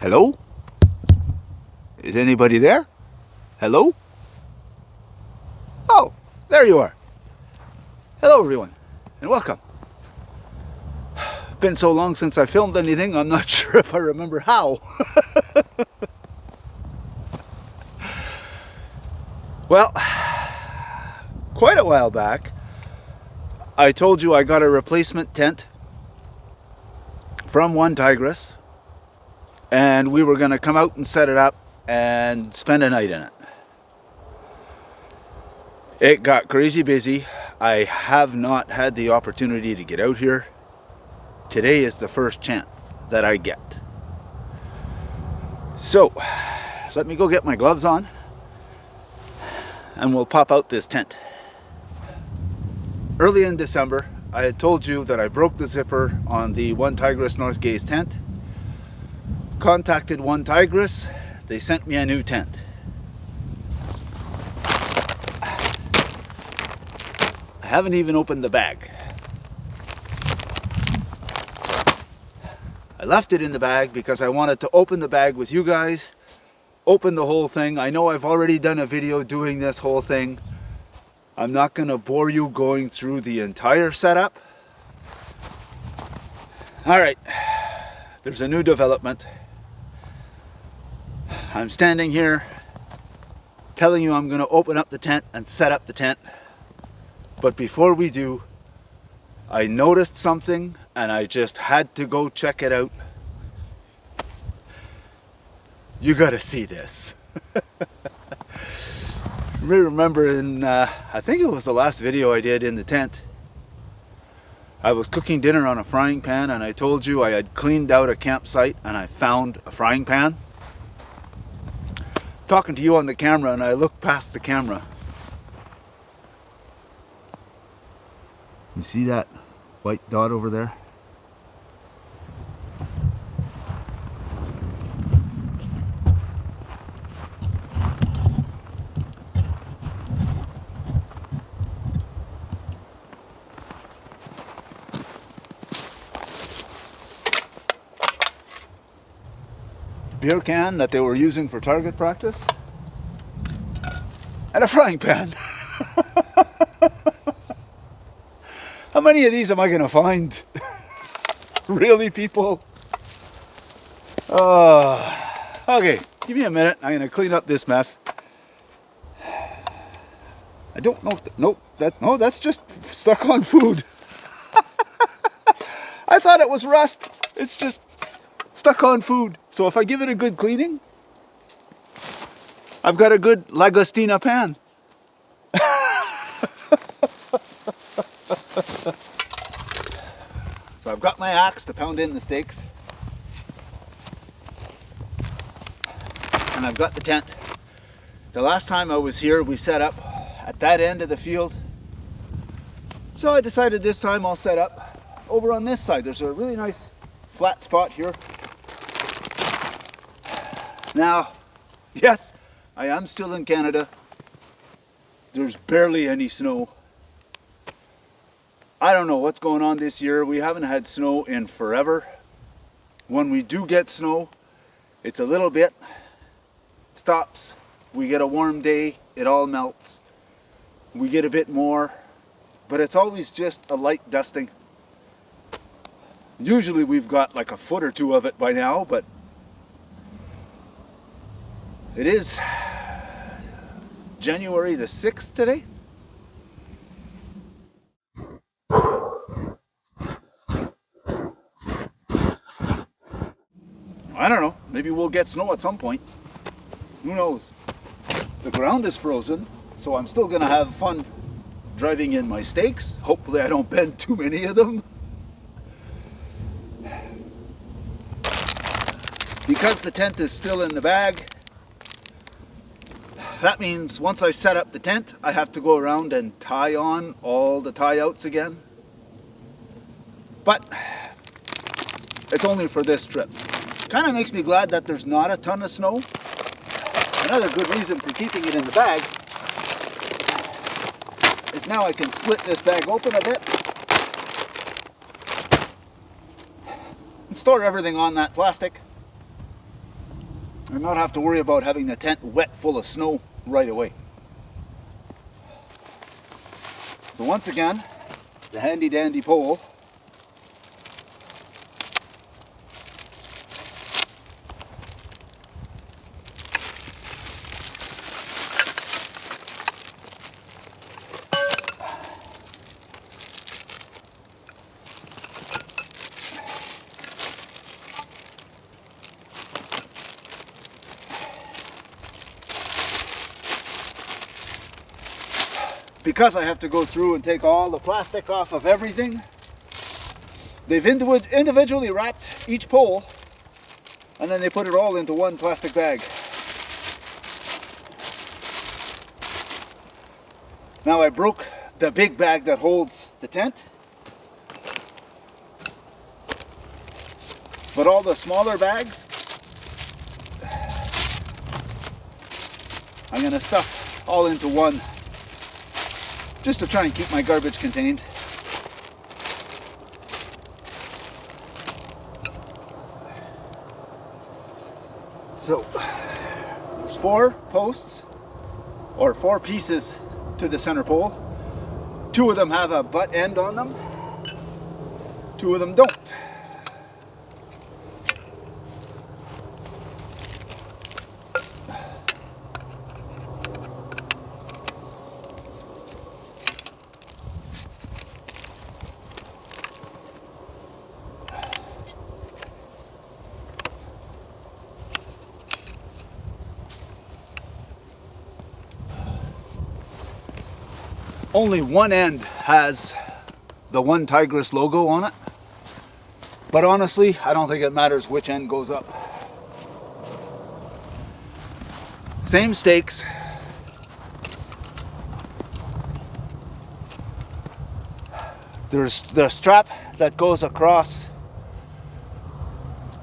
Hello? Is anybody there? Hello? Oh, there you are. Hello everyone, and welcome. It's been so long since I filmed anything, I'm not sure if I remember how. Well, quite a while back, I told you I got a replacement tent from Onetigris, and we were going to come out and set it up and spend a night in it. It got crazy busy. I have not had the opportunity to get out here. Today is the first chance that I get. So, let me go get my gloves on and we'll pop out this tent. Early in December, I had told you that I broke the zipper on the Onetigris Northgaze tent. Contacted Onetigris, they sent me a new tent. I haven't even opened the bag. I left it in the bag because I wanted to open the bag with you guys, open the whole thing. I know I've already done a video doing this whole thing. I'm not going to bore you going through the entire setup. Alright, there's a new development. I'm standing here telling you I'm going to open up the tent and set up the tent. But before we do, I noticed something and I just had to go check it out. You gotta see this. You may remember in, I think it was the last video I did in the tent, I was cooking dinner on a frying pan and I told you I had cleaned out a campsite and I found a frying pan. Talking to you on the camera and I looked past the camera. You see that white dot over there? Beer can that they were using for target practice, and a frying pan. How many of these am I going to find? Really, people? Okay, give me a minute. I'm going to clean up this mess. I don't know. No, that's just stuck on food. I thought it was rust. It's just stuck on food. So if I give it a good cleaning, I've got a good Lagostina pan. So I've got my axe to pound in the steaks. And I've got the tent. The last time I was here, we set up at that end of the field. So I decided this time I'll set up over on this side. There's a really nice flat spot here. Now, yes, I am still in Canada. There's barely any snow. I don't know what's going on this year. We haven't had snow in forever. When we do get snow, it's a little bit, stops. We get a warm day, it all melts. We get a bit more, but it's always just a light dusting. Usually we've got like a foot or two of it by now, but it is January the 6th today. I don't know, maybe we'll get snow at some point. Who knows? The ground is frozen, so I'm still gonna have fun driving in my steaks. Hopefully I don't bend too many of them. Because the tent is still in the bag, that means once I set up the tent, I have to go around and tie on all the tie outs again. But it's only for this trip. Kind of makes me glad that there's not a ton of snow. Another good reason for keeping it in the bag is now I can split this bag open a bit and store everything on that plastic. and not have to worry about having the tent wet full of snow right away. So once again, the handy dandy pole. Because I have to go through and take all the plastic off of everything, they've individually wrapped each pole, and then they put it all into one plastic bag. Now I broke the big bag that holds the tent, but all the smaller bags, I'm going to stuff all into one, just to try and keep my garbage contained. So there's 4 posts, or 4 pieces to the center pole. 2 of them have a butt end on them, 2 of them don't. Only one end has the Onetigiris logo on it, but honestly, I don't think it matters which end goes up. Same stakes. There's the strap that goes across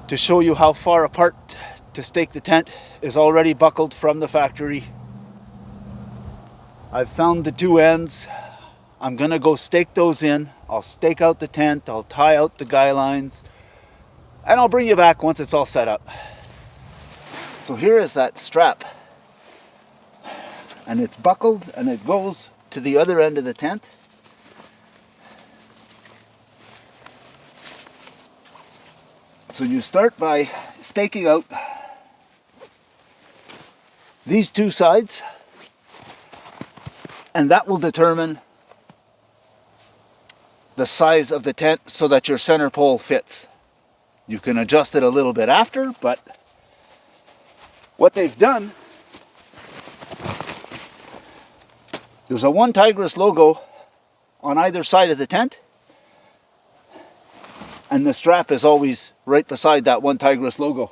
to show you how far apart to stake the tent is already buckled from the factory. I've found the 2 ends. I'm gonna go stake those in. I'll stake out the tent, I'll tie out the guy lines, and I'll bring you back once it's all set up. So here is that strap. And it's buckled and it goes to the other end of the tent. So you start by staking out these 2 sides, and that will determine the size of the tent so that your center pole fits. You can adjust it a little bit after, but what they've done, there's a Onetigiris logo on either side of the tent, and the strap is always right beside that Onetigiris logo.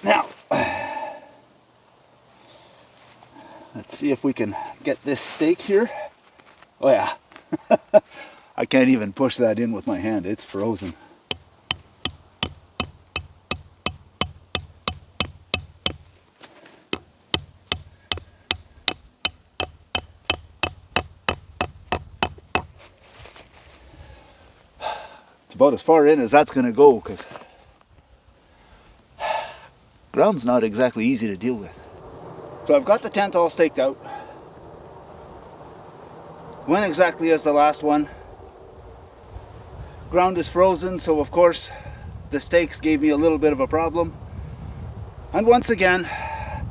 Now, let's see if we can get this stake here. Oh yeah, I can't even push that in with my hand, it's frozen. It's about as far in as that's going to go, because ground's not exactly easy to deal with. So I've got the tent all staked out. Went exactly as the last one. Ground is frozen, so of course the stakes gave me a little bit of a problem. And once again,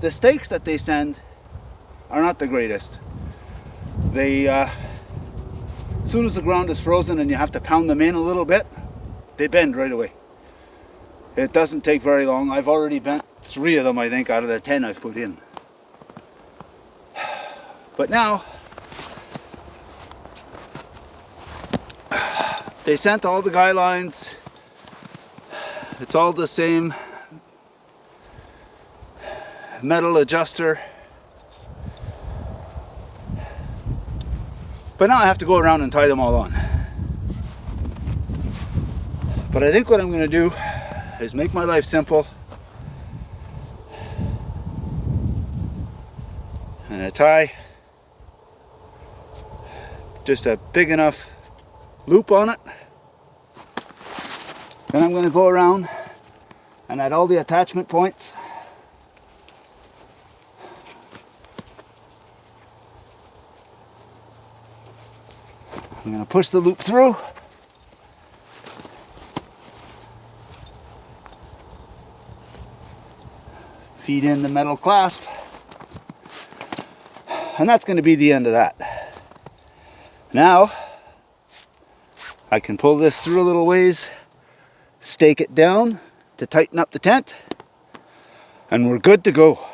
the stakes that they send are not the greatest. They, as soon as the ground is frozen and you have to pound them in a little bit, they bend right away. It doesn't take very long. I've already bent 3 of them, I think, out of the 10 I've put in. But now, they sent all the guy lines. It's all the same metal adjuster. But now I have to go around and tie them all on. But I think what I'm going to do is make my life simple. And I tie just a big enough loop on it. Then I'm going to go around and at all the attachment points. I'm going to push the loop through. Feed in the metal clasp. And that's going to be the end of that. Now, I can pull this through a little ways, stake it down to tighten up the tent, and we're good to go.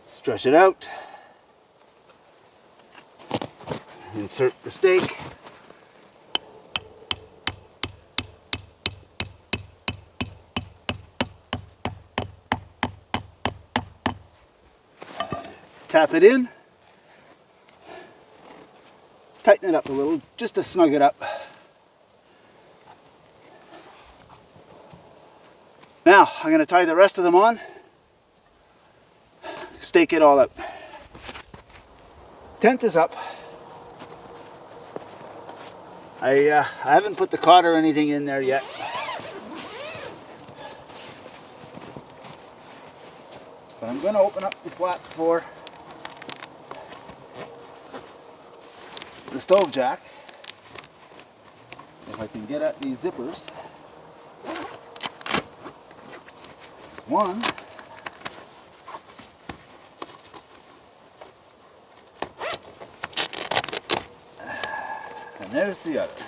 Stretch it out. Insert the stake. Tap it in. Tighten it up a little, just to snug it up. Now, I'm going to tie the rest of them on. Stake it all out. Tent is up. I haven't put the cot or anything in there yet. But I'm going to open up the flap for the stove jack. If I can get at these zippers. One. And there's the other.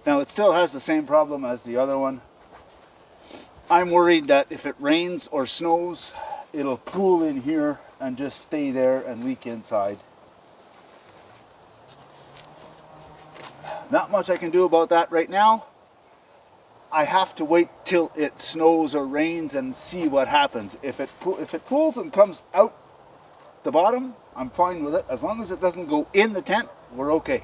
Now it still has the same problem as the other one. I'm worried that if it rains or snows, it'll pool in here and just stay there and leak inside. Not much I can do about that right now. I have to wait till it snows or rains and see what happens. If it pools and comes out the bottom, I'm fine with it. As long as it doesn't go in the tent, we're okay.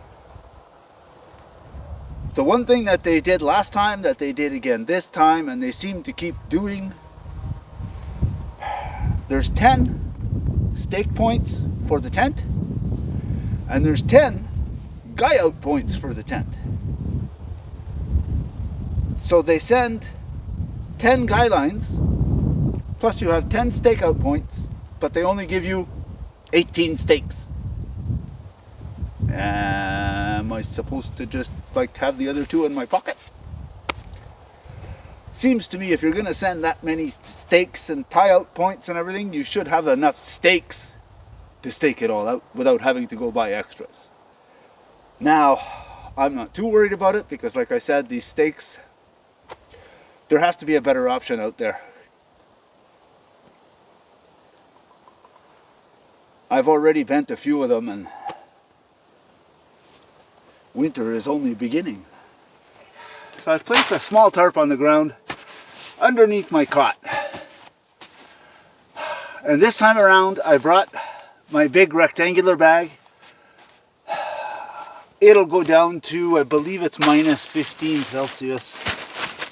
The one thing that they did last time that they did again this time, and they seem to keep doing, there's 10 stake points for the tent, and there's 10 guy out points for the tent. So they send 10 guy lines, plus you have 10 stake out points, but they only give you 18 stakes. Am I supposed to just like have the other two in my pocket? Seems to me if you're going to send that many stakes and tie out points and everything, you should have enough stakes to stake it all out without having to go buy extras. Now, I'm not too worried about it because like I said, these stakes, there has to be a better option out there. I've already bent a few of them and winter is only beginning. So I've placed a small tarp on the ground underneath my cot. And this time around I brought my big rectangular bag. It'll go down to, I believe it's minus 15 Celsius.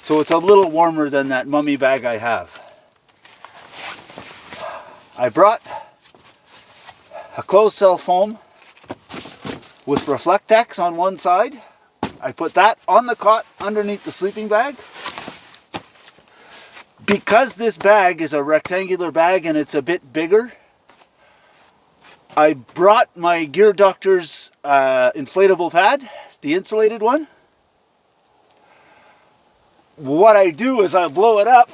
So it's a little warmer than that mummy bag I have. I brought a closed cell foam with Reflectex on one side. I put that on the cot underneath the sleeping bag. Because this bag is a rectangular bag and it's a bit bigger, I brought my Gear Doctor's inflatable pad, the insulated one. What I do is I blow it up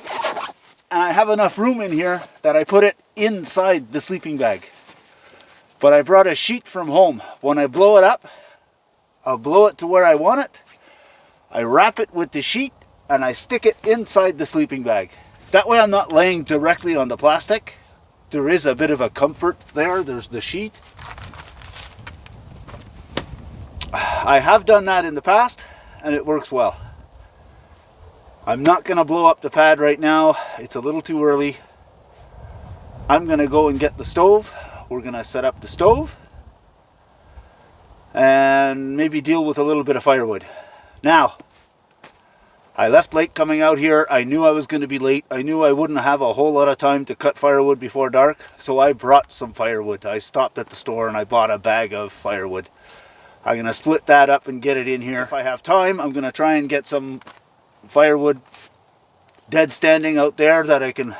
and I have enough room in here that I put it inside the sleeping bag. But I brought a sheet from home. When I blow it up, I'll blow it to where I want it. I wrap it with the sheet and I stick it inside the sleeping bag. That way I'm not laying directly on the plastic. There is a bit of a comfort there. There's the sheet. I have done that in the past and it works well. I'm not going to blow up the pad right now. It's a little too early. I'm gonna go and get the stove. We're gonna set up the stove and maybe deal with a little bit of firewood. Now, I left late coming out here. I knew I was going to be late. I knew I wouldn't have a whole lot of time to cut firewood before dark, so I brought some firewood. I stopped at the store and I bought a bag of firewood. I'm going to split that up and get it in here. If I have time, I'm going to try and get some firewood dead standing out there that I can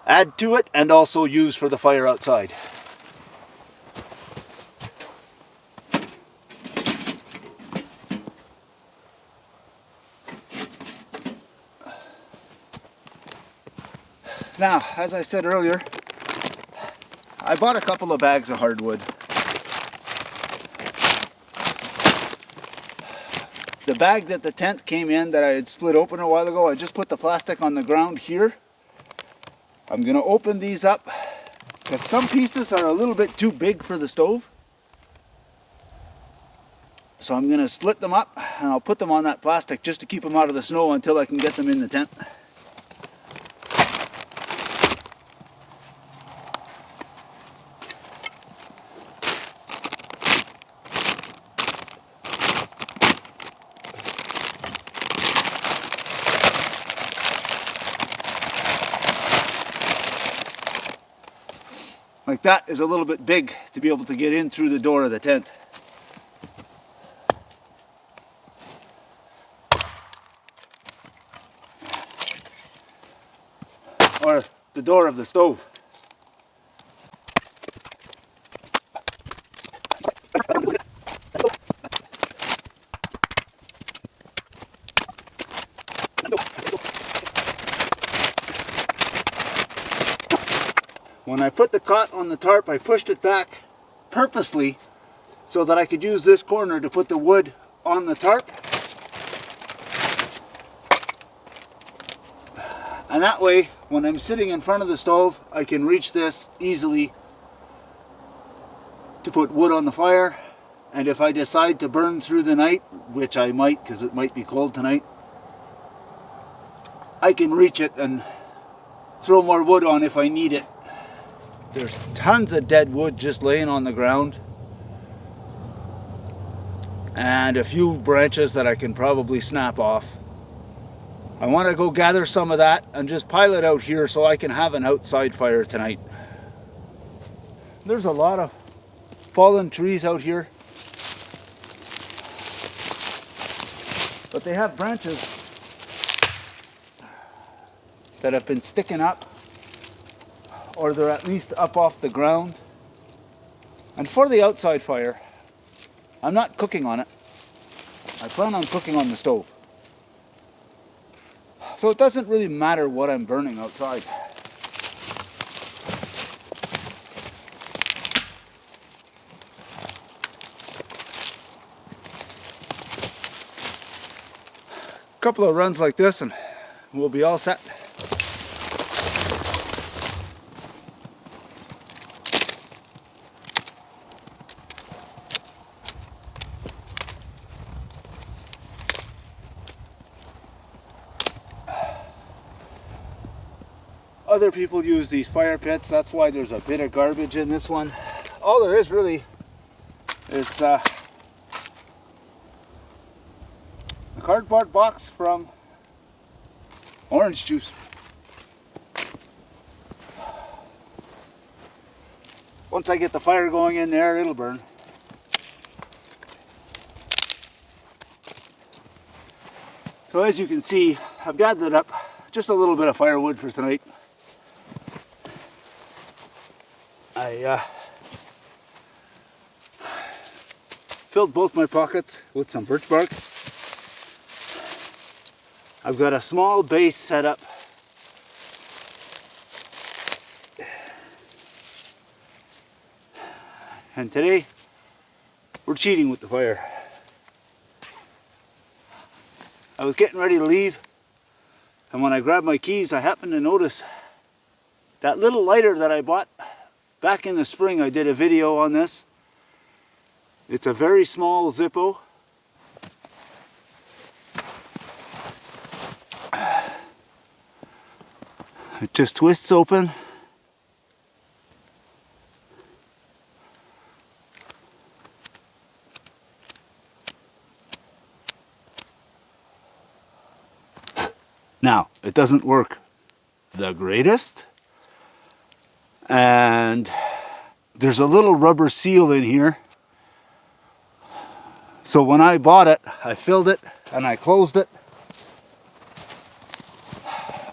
add to it and also use for the fire outside. Now, as I said earlier, I bought a couple of bags of hardwood. The bag that the tent came in that I had split open a while ago, I just put the plastic on the ground here. I'm going to open these up because some pieces are a little bit too big for the stove. So I'm going to split them up and I'll put them on that plastic just to keep them out of the snow until I can get them in the tent. Like that is a little bit big to be able to get in through the door of the tent. Or the door of the stove. When I put the cot on the tarp, I pushed it back purposely so that I could use this corner to put the wood on the tarp. And that way, when I'm sitting in front of the stove, I can reach this easily to put wood on the fire. And if I decide to burn through the night, which I might because it might be cold tonight, I can reach it and throw more wood on if I need it. There's tons of dead wood just laying on the ground. And a few branches that I can probably snap off. I want to go gather some of that and just pile it out here so I can have an outside fire tonight. There's a lot of fallen trees out here. But they have branches that have been sticking up, or they're at least up off the ground. And for the outside fire, I'm not cooking on it. I plan on cooking on the stove. So it doesn't really matter what I'm burning outside. A couple of runs like this and we'll be all set. Other people use these fire pits, that's why there's a bit of garbage in this one. All there is really is a cardboard box from orange juice. Once I get the fire going in there, it'll burn. So as you can see, I've gathered up just a little bit of firewood for tonight. I filled both my pockets with some birch bark. I've got a small base set up. And today, we're cheating with the fire. I was getting ready to leave, and when I grabbed my keys, I happened to notice that little lighter that I bought back in the spring. I did a video on this. It's a very small Zippo. It just twists open Now, it doesn't work the greatest, and there's a little rubber seal in here. So when I bought it, I filled it and I closed it.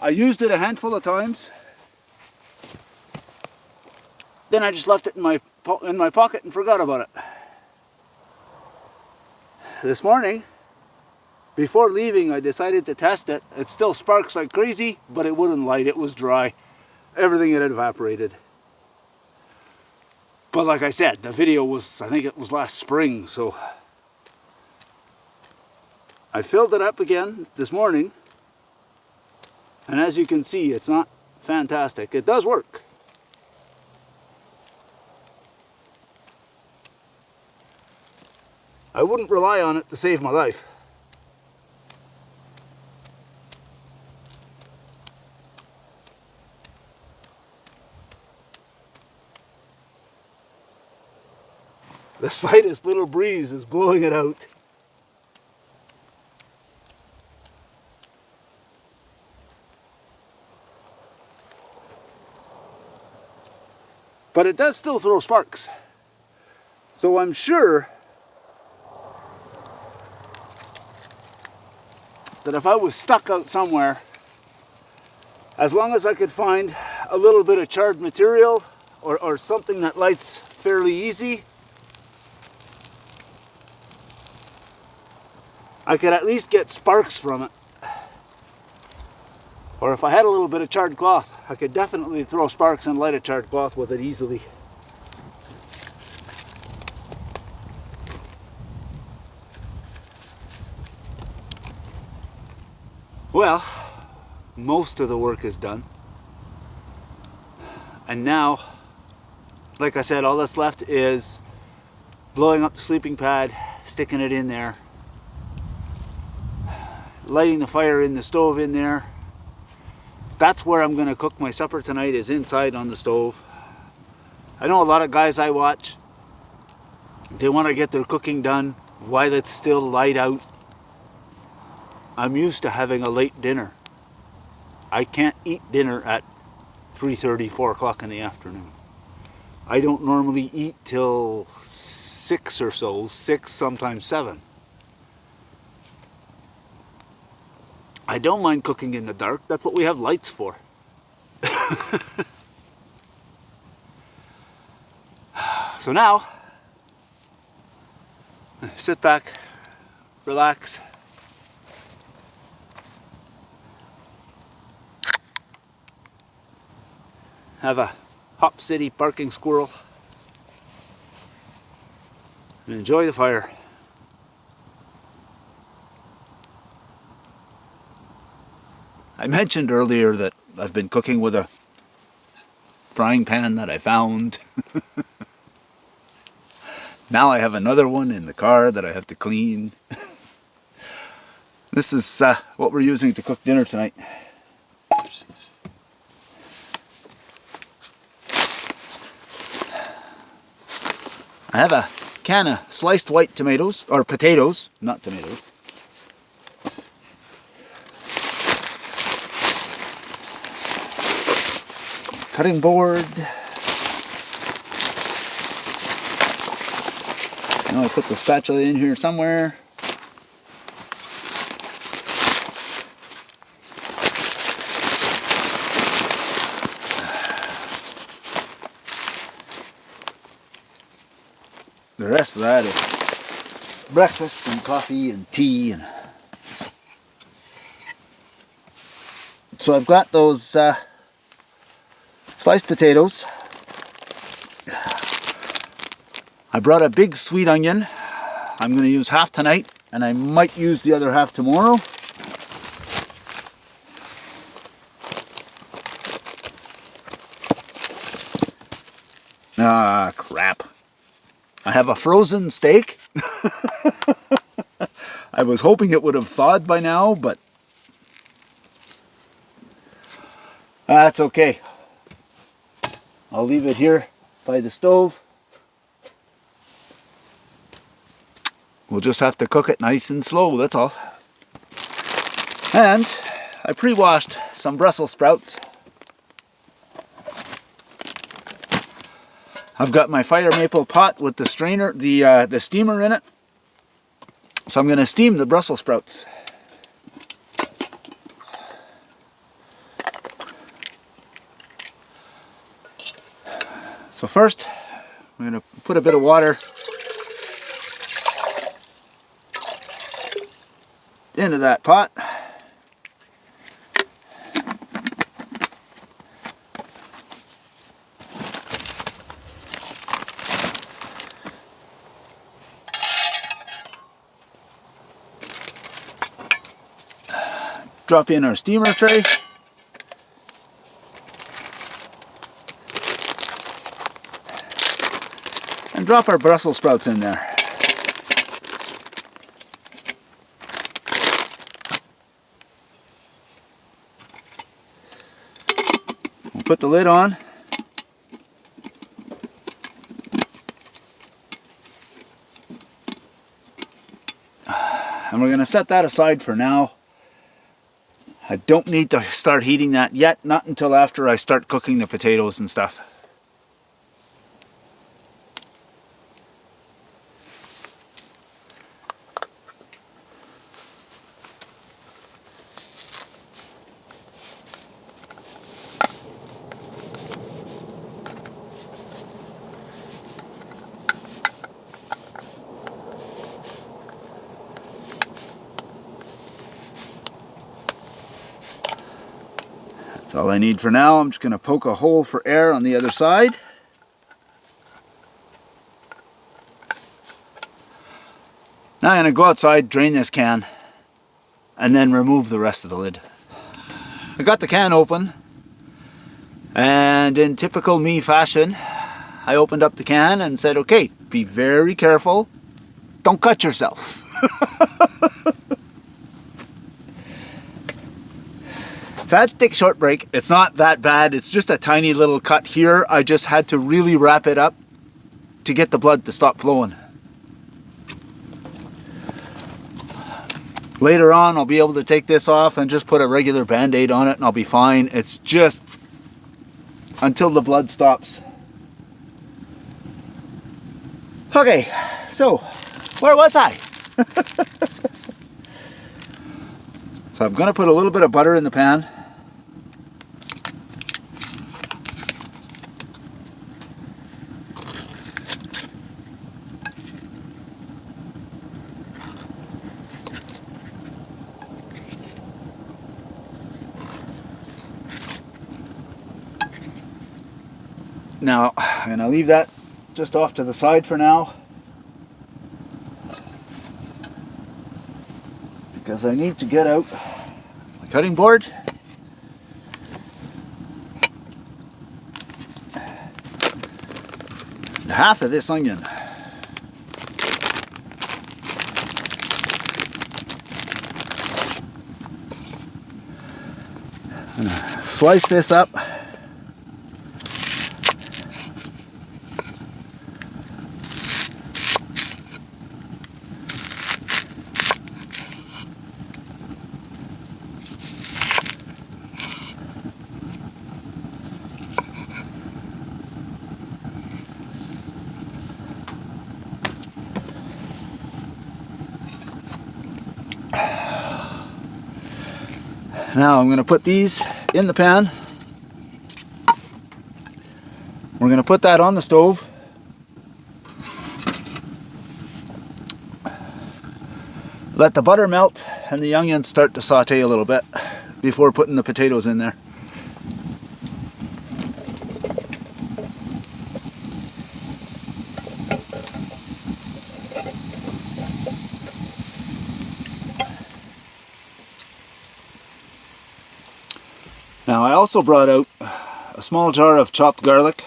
I used it a handful of times. Then I just left it in my pocket and forgot about it. This morning, before leaving, I decided to test it. It still sparks like crazy, but it wouldn't light. It was dry. Everything had evaporated. But like I said, the video was, I think it was last spring, so I filled it up again this morning. And as you can see, it's not fantastic. It does work. I wouldn't rely on it to save my life. The slightest little breeze is blowing it out. But it does still throw sparks. So I'm sure that if I was stuck out somewhere, as long as I could find a little bit of charred material or something that lights fairly easy, I could at least get sparks from it. Or if I had a little bit of charred cloth, I could definitely throw sparks and light a charred cloth with it easily. Well, most of the work is done. And now, like I said, all that's left is blowing up the sleeping pad, sticking it in there, lighting the fire in the stove in there. That's where I'm going to cook my supper tonight, is inside on the stove. I know a lot of guys I watch, they want to get their cooking done while it's still light out. I'm used to having a late dinner. I can't eat dinner at 3:30, 4 o'clock in the afternoon. I don't normally eat till 6 or so, 6, sometimes 7. I don't mind cooking in the dark. That's what we have lights for. So now, sit back, relax. Have a Hop City barking squirrel. And enjoy the fire. I mentioned earlier that I've been cooking with a frying pan that I found. Now I have another one in the car that I have to clean. This is what we're using to cook dinner tonight. I have a can of sliced white tomatoes, or potatoes, not tomatoes. Cutting board. Now I put the spatula in here somewhere. The rest of that is breakfast and coffee and tea. And so I've got those sliced potatoes. I brought a big sweet onion. I'm going to use half tonight, and I might use the other half tomorrow. Ah, crap. I have a frozen steak. I was hoping it would have thawed by now, but that's okay. I'll leave it here by the stove. We'll just have to cook it nice and slow, that's all. And I pre-washed some Brussels sprouts. I've got my fire maple pot with the strainer, the steamer in it. So I'm going to steam the Brussels sprouts. So first, I'm going to put a bit of water into that pot. Drop in our steamer tray. And drop our Brussels sprouts in there. We'll put the lid on. And we're going to set that aside for now. I don't need to start heating that yet, not until after I start cooking the potatoes and stuff. That's all I need for now. I'm just going to poke a hole for air on the other side. Now I'm going to go outside, drain this can, and then remove the rest of the lid. I got the can open, and in typical me fashion, I opened up the can and said, okay, be very careful, don't cut yourself. So I had to take a short break. It's not that bad. It's just a tiny little cut here. I just had to really wrap it up to get the blood to stop flowing. Later on, I'll be able to take this off and just put a regular band-aid on it and I'll be fine. It's just until the blood stops. Okay, so where was I? So I'm going to put a little bit of butter in the pan. Now, I'm going to leave that just off to the side for now, because I need to get out the cutting board. And half of this onion. I'm going to slice this up. Now I'm going to put these in the pan. We're going to put that on the stove. Let the butter melt and the onions start to saute a little bit before putting the potatoes in there. Now I also brought out a small jar of chopped garlic.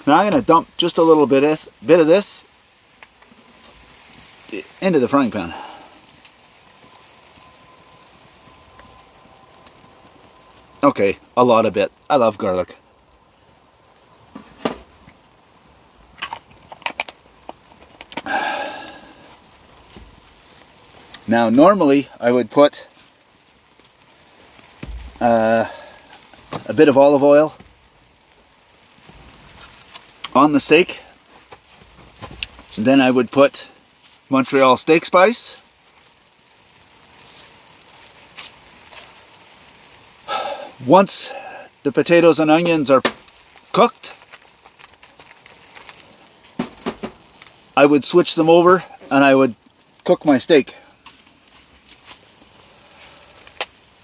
Now I'm going to dump just a little bit of this into the frying pan. Okay, a lot of it. I love garlic. Now normally I would put a bit of olive oil on the steak. Then I would put Montreal steak spice. Once the potatoes and onions are cooked, I would switch them over and I would cook my steak.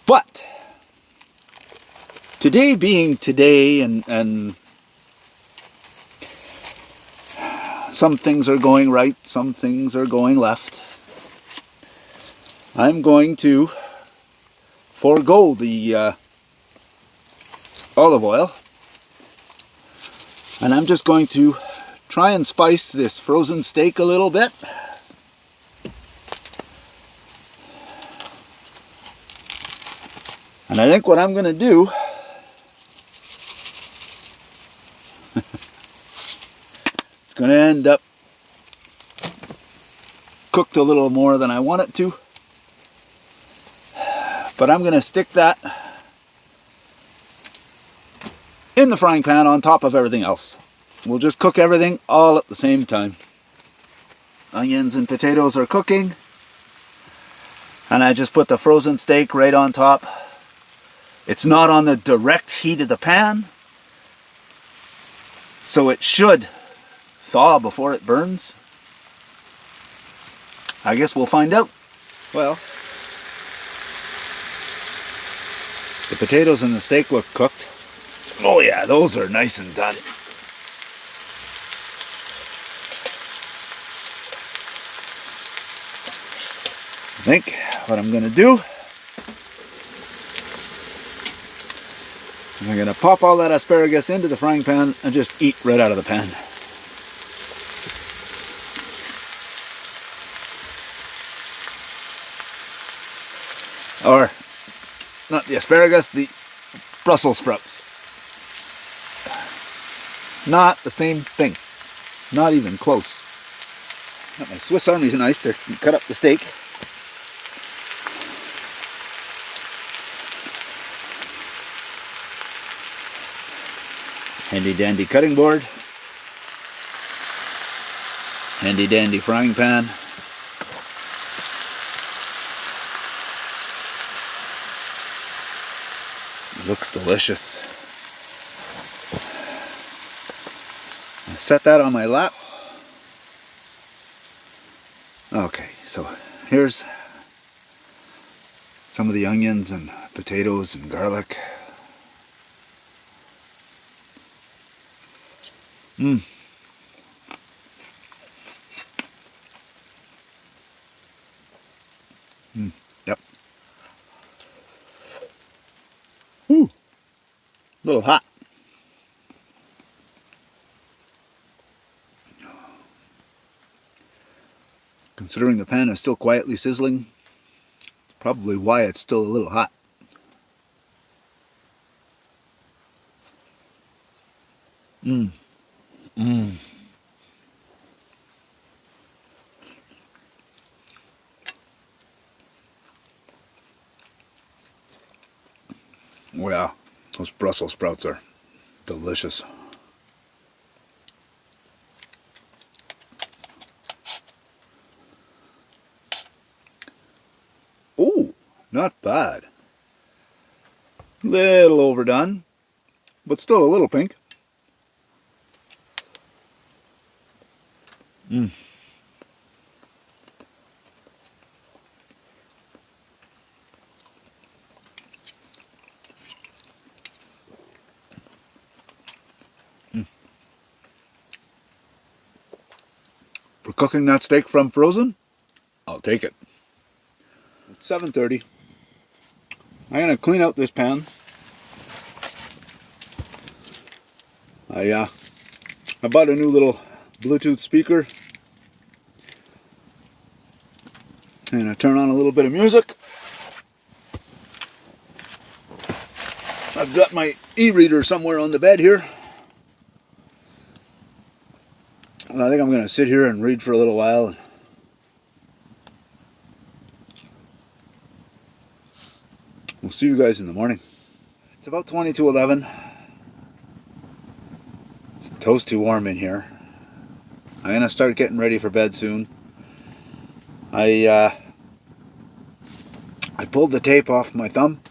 But today being today, and some things are going right, some things are going left, I'm going to forego the olive oil, and I'm just going to try and spice this frozen steak a little bit. And I think what I'm going to do it's going to end up cooked a little more than I want it to, but I'm going to stick that in the frying pan on top of everything else. We'll just cook everything all at the same time. Onions and potatoes are cooking, and I just put the frozen steak right on top. It's not on the direct heat of the pan, so it should thaw before it burns. I guess we'll find out. Well, the potatoes and the steak look cooked. Oh yeah, those are nice and done. I think what I'm going to do, I'm going to pop all that asparagus into the frying pan and just eat right out of the pan. Or, not the asparagus, the Brussels sprouts. Not the same thing. Not even close. Got my Swiss Army knife to cut up the steak. Handy dandy cutting board. Handy dandy frying pan. It looks delicious. I set that on my lap. Okay, so here's some of the onions and potatoes and garlic. Yep. Ooh, a little hot. Considering the pan is still quietly sizzling, it's probably why it's still a little hot. Oh yeah, those Brussels sprouts are delicious. Oh, not bad. Little overdone, but still a little pink. For cooking that steak from frozen, I'll take it. It's 7:30. I'm gonna clean out this pan. I bought a new little Bluetooth speaker, and I turn on a little bit of music. I've got my e-reader somewhere on the bed here. And I think I'm going to sit here and read for a little while. We'll see you guys in the morning. It's about 20 to 11. It's toasty warm in here. I'm gonna start getting ready for bed soon. I pulled the tape off my thumb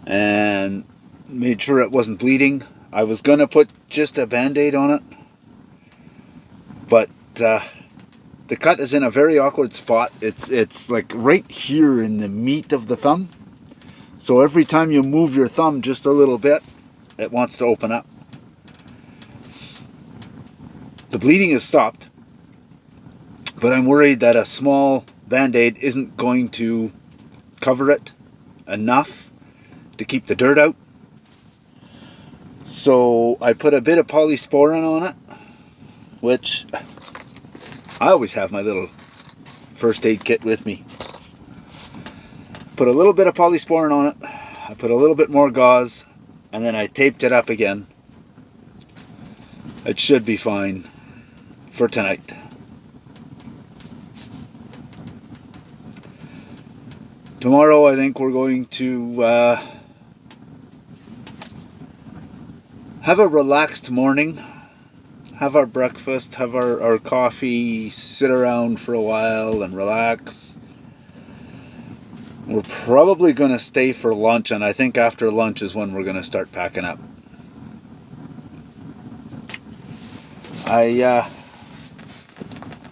and made sure it wasn't bleeding. I was gonna put just a band-aid on it, but the cut is in a very awkward spot. It's like right here in the meat of the thumb. So every time you move your thumb just a little bit, it wants to open up. The bleeding has stopped, but I'm worried that a small band-aid isn't going to cover it enough to keep the dirt out. So I put a bit of polysporin on it, which I always have my little first aid kit with me. Put a little bit of polysporin on it. I put a little bit more gauze, and then I taped it up again. It should be fine for tonight. Tomorrow I think we're going to have a relaxed morning. Have our breakfast, have our coffee, sit around for a while and relax. We're probably going to stay for lunch, and I think after lunch is when we're going to start packing up. I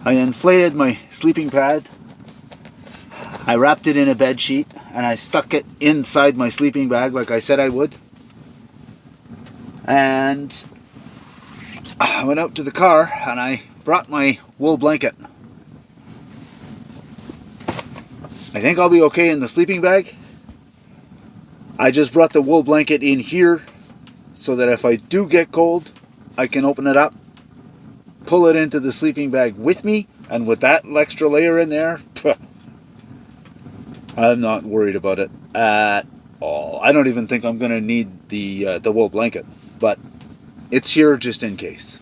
inflated my sleeping pad. I wrapped it in a bed sheet and I stuck it inside my sleeping bag like I said I would. And I went out to the car and I brought my wool blanket. I think I'll be okay in the sleeping bag. I just brought the wool blanket in here so that if I do get cold, I can open it up, pull it into the sleeping bag with me, and with that extra layer in there, I'm not worried about it at all. I don't even think I'm going to need the wool blanket, but it's here just in case.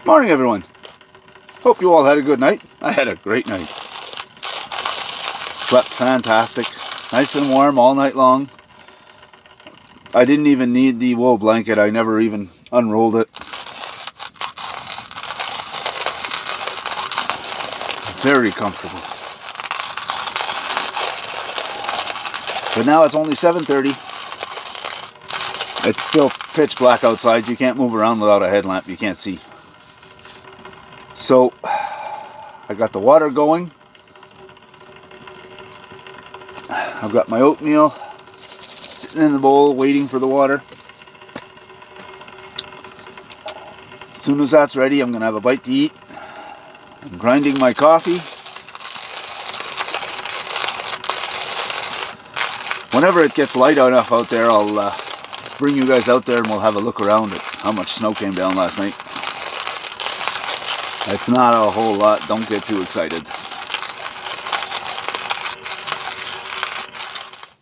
Morning, everyone. Hope you all had a good night. I had a great night. Slept fantastic. Nice and warm all night long. I didn't even need the wool blanket. I never even unrolled it. Very comfortable. But now it's only 7:30. It's still pitch black outside. You can't move around without a headlamp. You can't see. So I got the water going. I've got my oatmeal sitting in the bowl waiting for the water. As soon as that's ready, I'm going to have a bite to eat. I'm grinding my coffee. Whenever it gets light enough out there, I'll bring you guys out there and we'll have a look around at how much snow came down last night. It's not a whole lot, don't get too excited.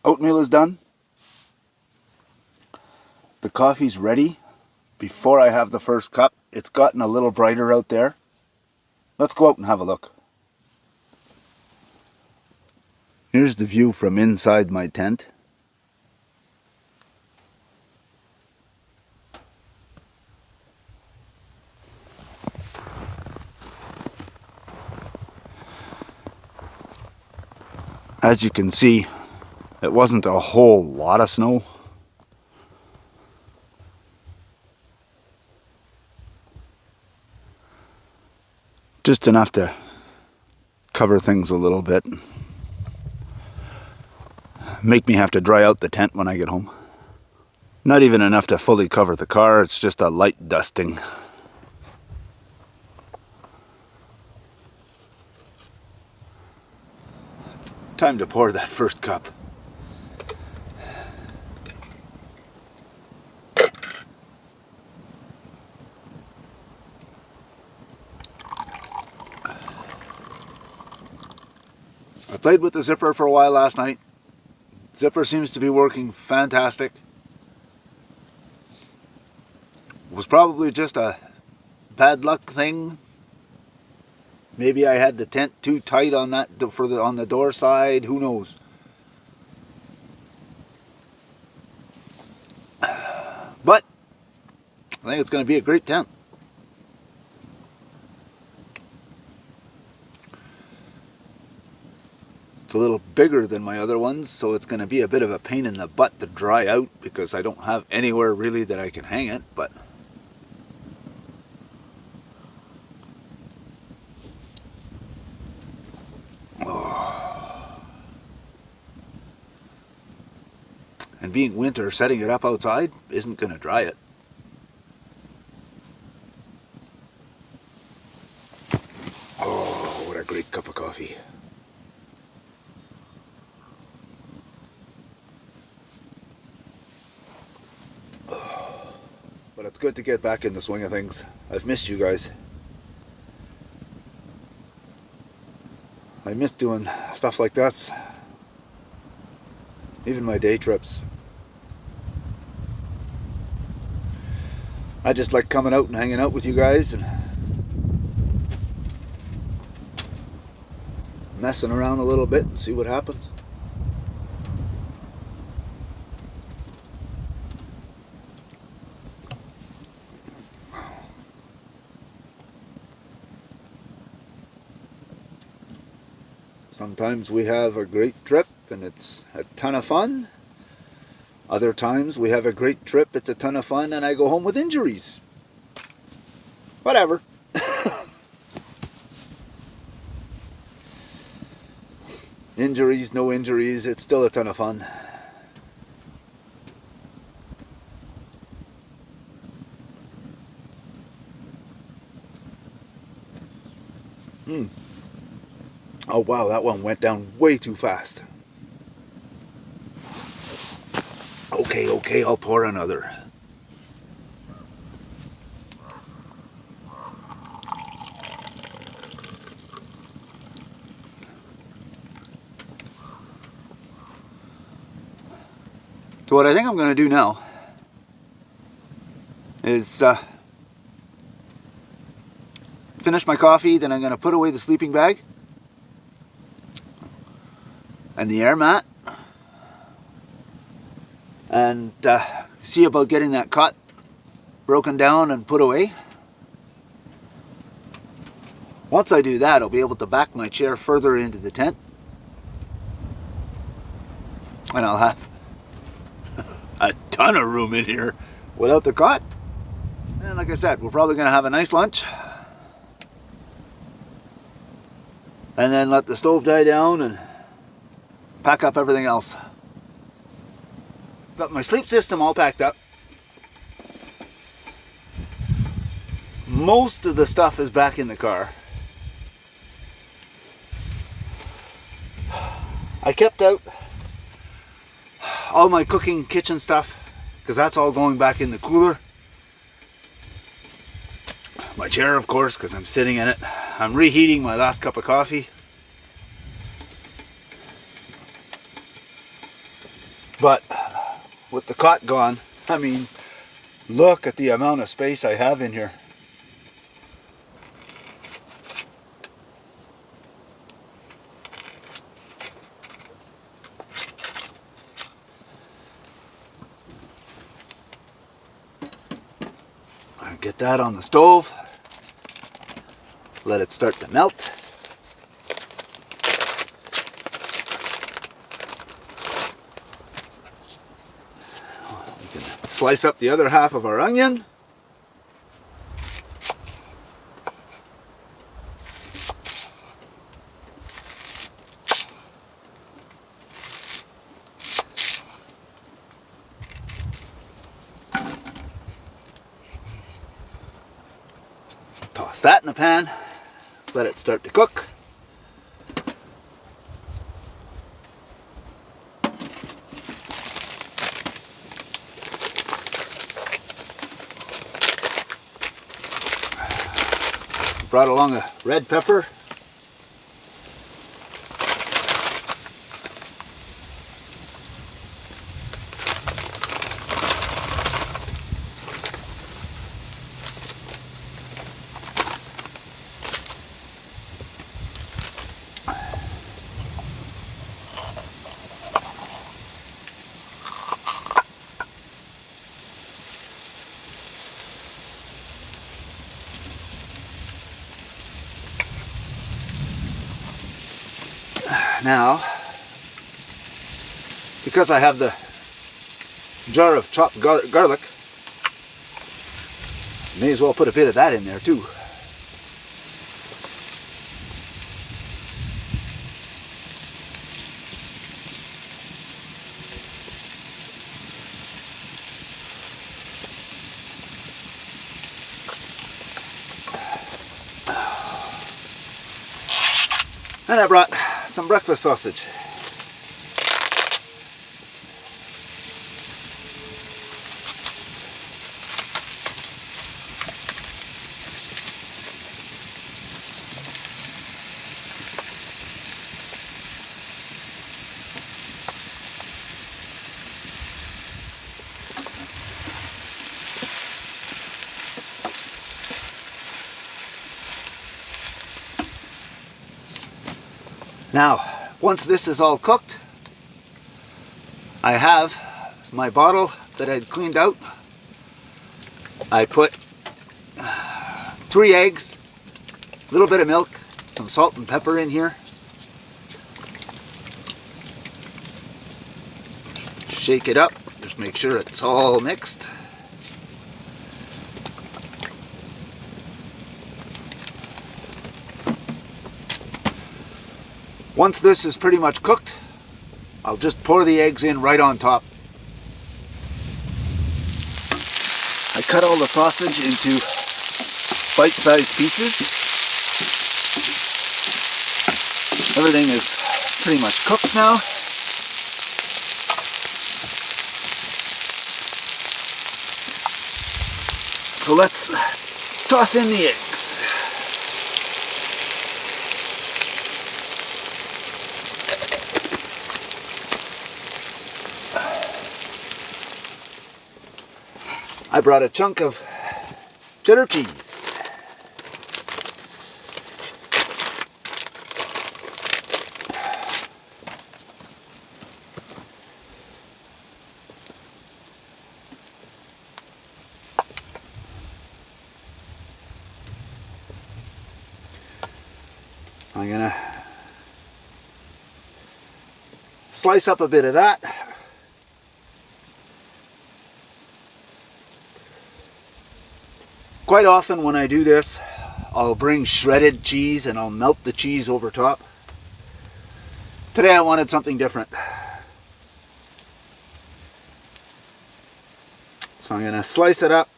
Oatmeal is done. The coffee's ready. Before I have the first cup, it's gotten a little brighter out there. Let's go out and have a look. Here's the view from inside my tent. As you can see, it wasn't a whole lot of snow. Just enough to cover things a little bit. Make me have to dry out the tent when I get home. Not even enough to fully cover the car, it's just a light dusting. It's time to pour that first cup. I played with the zipper for a while last night. Zipper seems to be working fantastic. It was probably just a bad luck thing. Maybe I had the tent too tight on that on the door side. Who knows? But I think it's going to be a great tent. It's a little bigger than my other ones, so it's going to be a bit of a pain in the butt to dry out because I don't have anywhere really that I can hang it, but and being winter, setting it up outside isn't going to dry it. Oh, what a great cup of coffee. Oh, but it's good to get back in the swing of things. I've missed you guys. I miss doing stuff like this. Even my day trips. I just like coming out and hanging out with you guys and messing around a little bit and see what happens. Sometimes we have a great trip and it's a ton of fun. Other times we have a great trip, it's a ton of fun, and I go home with injuries. Whatever. Injuries, no injuries, it's still a ton of fun. Oh wow, that one went down way too fast. Okay, I'll pour another. So what I think I'm going to do now is finish my coffee, then I'm going to put away the sleeping bag and the air mat and see about getting that cot broken down and put away. Once I do that, I'll be able to back my chair further into the tent and I'll have a ton of room in here without the cot. And like I said, we're probably going to have a nice lunch and then let the stove die down and pack up everything else. Got my sleep system all packed up. Most of the stuff is back in the car. I kept out all my cooking kitchen stuff because that's all going back in the cooler. My chair, of course, because I'm sitting in it. I'm reheating my last cup of coffee. But with the cot gone, I mean, look at the amount of space I have in here. I get that on the stove. Let it start to melt. Slice up the other half of our onion. Toss that in the pan. Let it start to cook. Brought along a red pepper. Now, because I have the jar of chopped garlic, may as well put a bit of that in there too. And I brought some breakfast sausage. Now, once this is all cooked, I have my bottle that I'd cleaned out. I put 3 eggs, a little bit of milk, some salt and pepper in here. Shake it up, just make sure it's all mixed. Once this is pretty much cooked, I'll just pour the eggs in right on top. I cut all the sausage into bite-sized pieces. Everything is pretty much cooked now. So let's toss in the eggs. I brought a chunk of cheddar cheese. I'm gonna slice up a bit of that. Quite often when I do this, I'll bring shredded cheese and I'll melt the cheese over top. Today I wanted something different. So I'm going to slice it up.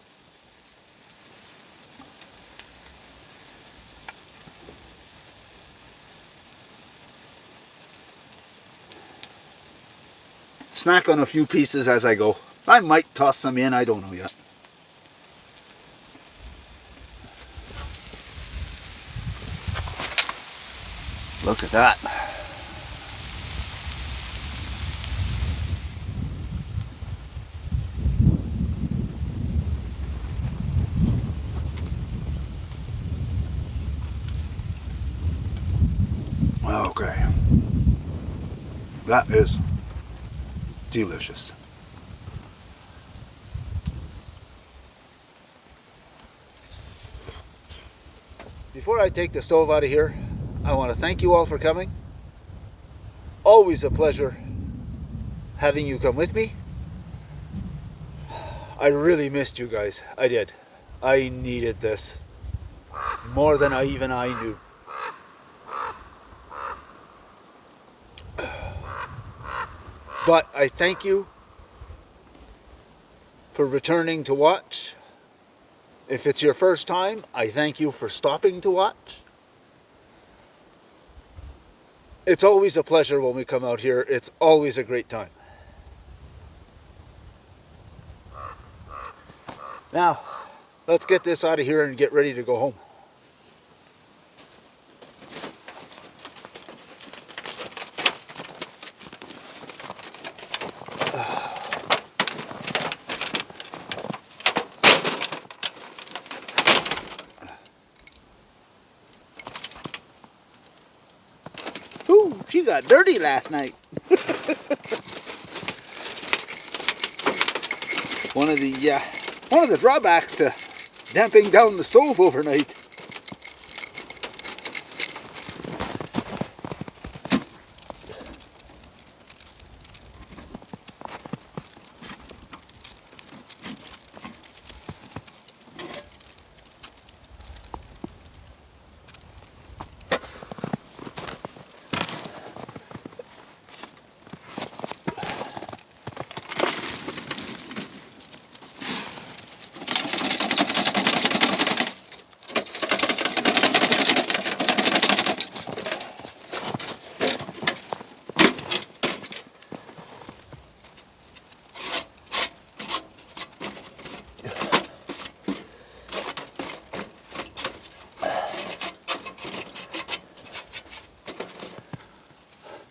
Snack on a few pieces as I go. I might toss some in, I don't know yet. Look at that. Okay. That is delicious. Before I take the stove out of here, I want to thank you all for coming. Always a pleasure having you come with me. I really missed you guys. I did. I needed this more than I knew. But I thank you for returning to watch. If it's your first time, I thank you for stopping to watch. It's always a pleasure when we come out here. It's always a great time. Now, let's get this out of here and get ready to go home. Ooh, she got dirty last night. One of the drawbacks to damping down the stove overnight.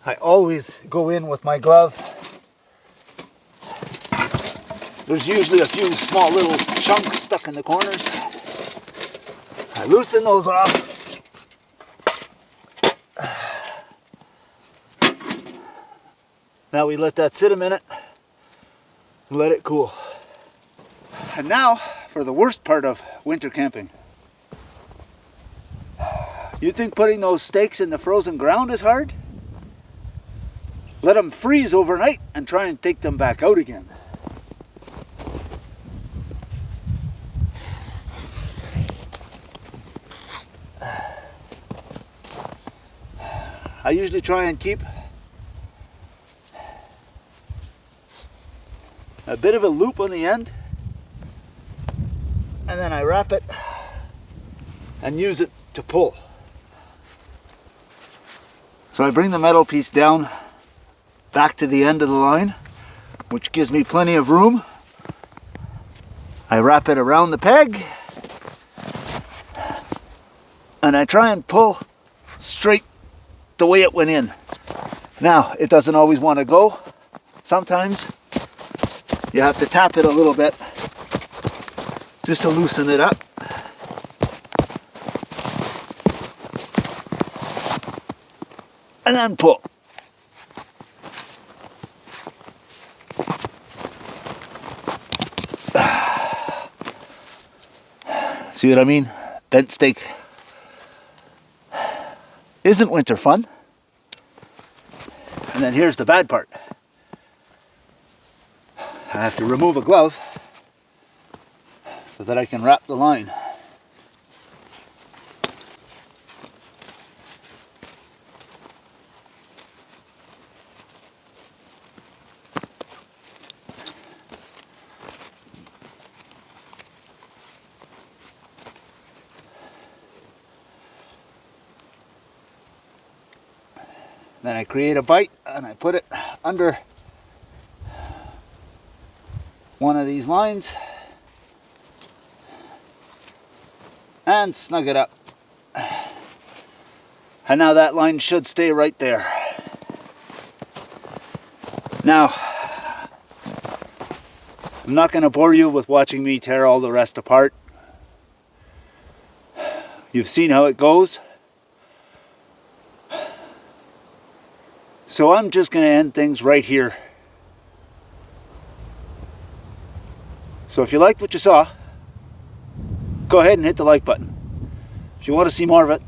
I always go in with my glove. There's usually a few small little chunks stuck in the corners. I loosen those off. Now we let that sit a minute and let it cool. And now for the worst part of winter camping. You think putting those stakes in the frozen ground is hard? Let them freeze overnight and try and take them back out again. I usually try and keep a bit of a loop on the end, and then I wrap it and use it to pull. So I bring the metal piece down back to the end of the line, which gives me plenty of room. I wrap it around the peg and I try and pull straight the way it went in. Now, it doesn't always want to go. Sometimes you have to tap it a little bit just to loosen it up. And then pull. See what I mean? Bent stake isn't winter fun. And then here's the bad part. I have to remove a glove so that I can wrap the line. Then I create a bite and I put it under one of these lines and snug it up. And now that line should stay right there. Now, I'm not going to bore you with watching me tear all the rest apart. You've seen how it goes. So I'm just going to end things right here. So if you liked what you saw, go ahead and hit the like button. If you want to see more of it,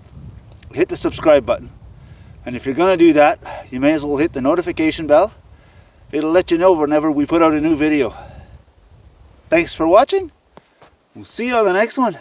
hit the subscribe button. And if you're going to do that, you may as well hit the notification bell. It'll let you know whenever we put out a new video. Thanks for watching. We'll see you on the next one.